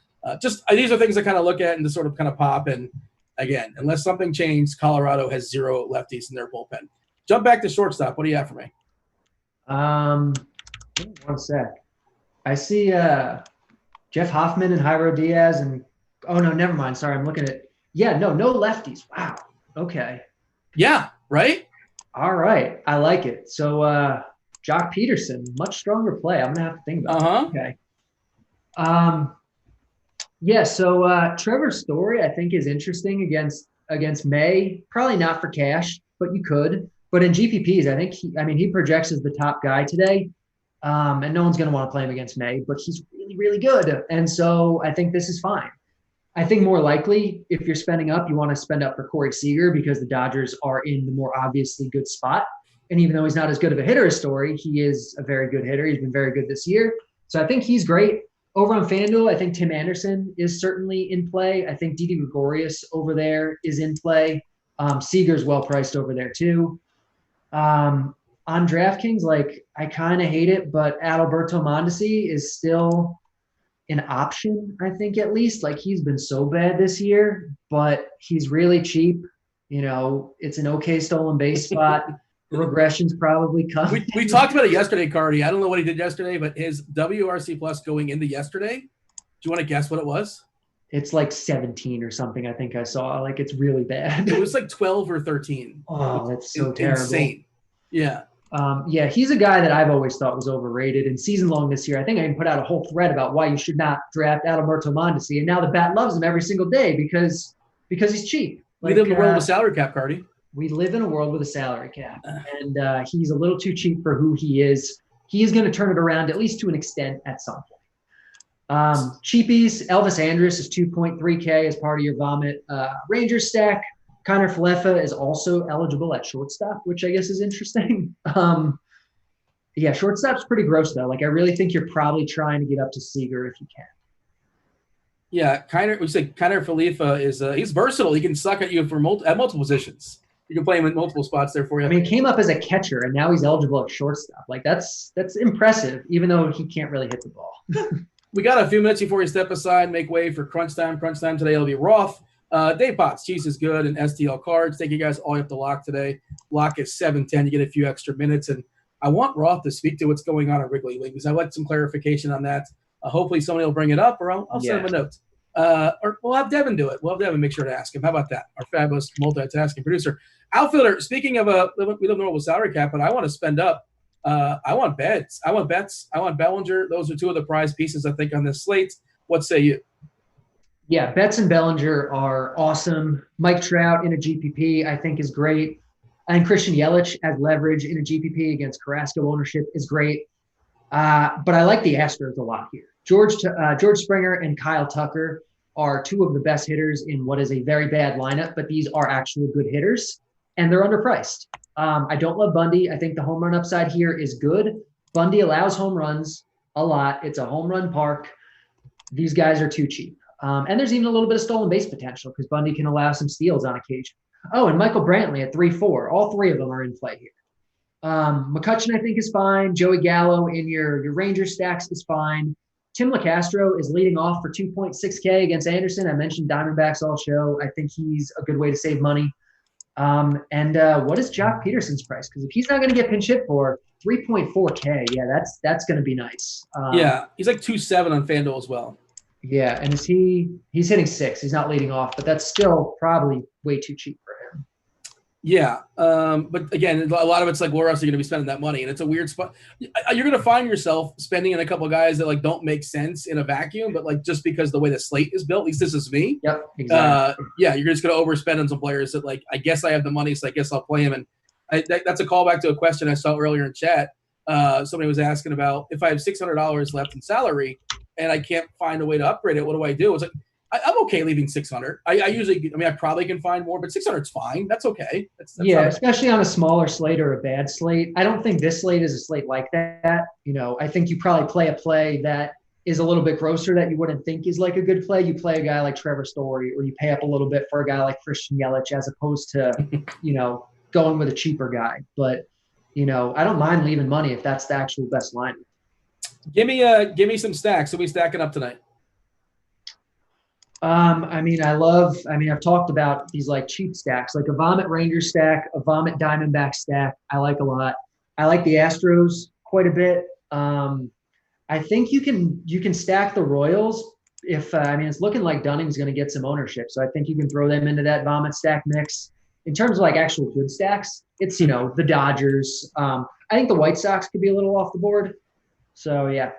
These are things I kind of look at and just sort of kind of pop. And again, unless something changed, Colorado has 0 lefties in their bullpen. Jump back to shortstop. What do you have for me? 1 sec. I see Jeff Hoffman and Jairo Diaz and oh no, never mind. Sorry, I'm looking at no lefties. Wow. Okay. Yeah. Right. All right. I like it. So Jock Peterson, much stronger play. I'm gonna have to think about it. Okay. So Trevor Story, I think, is interesting against May. Probably not for cash, but you could. But in GPPs, I think he projects as the top guy today. And no one's gonna want to play him against May, but he's really, really good. And so I think this is fine. I think more likely, if you're spending up, you want to spend up for Corey Seager because the Dodgers are in the more obviously good spot. And even though he's not as good of a hitter as Story, he is a very good hitter. He's been very good this year. So I think he's great. Over on FanDuel, I think Tim Anderson is certainly in play. I think Didi Gregorius over there is in play. Seager's well-priced over there too. On DraftKings, I kind of hate it, but Adalberto Mondesi is still an option, I think, at least. He's been so bad this year, but he's really cheap. It's an okay stolen base spot. Regression's probably coming. We talked about it yesterday, Cardi. I don't know what he did yesterday, but his WRC plus going into yesterday, do you want to guess what it was? It's 17 or something, I think I saw. It's really bad. It was 12 or 13. Oh, that's so terrible. Insane. Yeah. He's a guy that I've always thought was overrated. And season long this year, I think I even put out a whole thread about why you should not draft Adalberto Mondesi. And now the bat loves him every single day because he's cheap. We live in the world of a salary cap, Cardi. We live in a world with a salary cap, and he's a little too cheap for who he is. He is going to turn it around, at least to an extent, at some point. Cheapies, Elvis Andrus is 2.3K as part of your vomit. Rangers stack, Connor Falefa is also eligible at shortstop, which I guess is interesting. Shortstop's pretty gross, though. I really think you're probably trying to get up to Seager if you can. Yeah, we say Kiner Falefa is he's versatile. He can suck at you for multiple positions. You can play him in multiple spots there for you. I mean, he came up as a catcher, and now he's eligible at shortstop. Like, that's impressive, even though he can't really hit the ball. We got a few minutes before you step aside, make way for crunch time. Crunch time today will be Roth, Dave Potts, Cheese is good, and STL cards. Thank you guys all up to lock today. Lock is 7:10. You get a few extra minutes, and I want Roth to speak to what's going on at Wrigley League because I want some clarification on that. Hopefully somebody will bring it up, or I'll send him a note. Or we'll have Devin do it. We'll have Devin make sure to ask him. How about that? Our fabulous multitasking producer. Outfielder, speaking of we don't know what salary cap, but I want to spend up. I want bets. I want Bellinger. Those are two of the prize pieces, I think, on this slate. What say you? Yeah, Betts and Bellinger are awesome. Mike Trout in a GPP, I think, is great. And Christian Yelich as leverage in a GPP against Carrasco ownership is great. But I like the Astros a lot here. George Springer and Kyle Tucker are two of the best hitters in what is a very bad lineup, but these are actually good hitters, and they're underpriced. I don't love Bundy. I think the home run upside here is good. Bundy allows home runs a lot. It's a home run park. These guys are too cheap. And there's even a little bit of stolen base potential because Bundy can allow some steals on occasion. Oh, and Michael Brantley at 3-4. All three of them are in play here. McCutchen, I think, is fine. Joey Gallo in your Ranger stacks is fine. Tim LaCastro is leading off for 2.6K against Anderson. I mentioned Diamondbacks all show. I think he's a good way to save money. And what is Jock Peterson's price? Because if he's not going to get pinch hit for 3.4K, yeah, that's going to be nice. Yeah, he's like 2.7 on FanDuel as well. Yeah, and he's hitting 6. He's not leading off, but that's still probably way too cheap for him. Yeah, but again, a lot of it's like, where else are you going to be spending that money? And it's a weird spot. You're going to find yourself spending in a couple of guys that like don't make sense in a vacuum, but like just because the way the slate is built, at least this is me. Yep, exactly. Yeah, you're just going to overspend on some players that like, I guess I have the money, so I guess I'll play him. And that's a callback to a question I saw earlier in chat. Somebody was asking about if I have $600 left in salary and I can't find a way to upgrade it, what do I do? It's like, I'm okay leaving 600. I probably can find more, but 600 is fine. That's okay. That's yeah, especially on a smaller slate or a bad slate. I don't think this slate is a slate like that. I think you probably play a play that is a little bit grosser that you wouldn't think is like a good play. You play a guy like Trevor Story, or you pay up a little bit for a guy like Christian Yelich as opposed to, going with a cheaper guy. But, I don't mind leaving money if that's the actual best line. Give me some stacks. So we stacking up tonight. I've talked about these like cheap stacks, like a Vomit Ranger stack, a Vomit Diamondback stack. I like a lot. I like the Astros quite a bit. I think you can stack the Royals if it's looking like Dunning's going to get some ownership. So I think you can throw them into that Vomit stack mix. In terms of like actual good stacks, it's, the Dodgers. I think the White Sox could be a little off the board. So, yeah.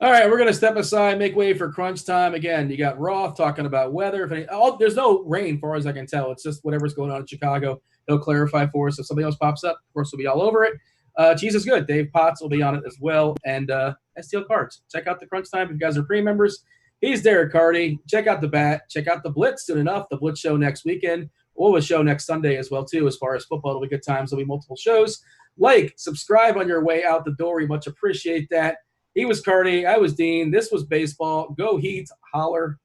All right, we're going to step aside, make way for crunch time. Again, you got Roth talking about weather. There's no rain, far as I can tell. It's just whatever's going on in Chicago. He'll clarify for us. If something else pops up, of course, we'll be all over it. Cheese is good. Dave Potts will be on it as well. And STL Cards. Check out the crunch time if you guys are pre-members. He's Derek Carty. Check out the bat. Check out the Blitz soon enough. The Blitz show next weekend. We'll have a show next Sunday as well, too, as far as football. It'll be good times. There'll be multiple shows. Like, subscribe on your way out the door. We much appreciate that. He was Carty. I was Dean. This was baseball. Go Heat. Holler.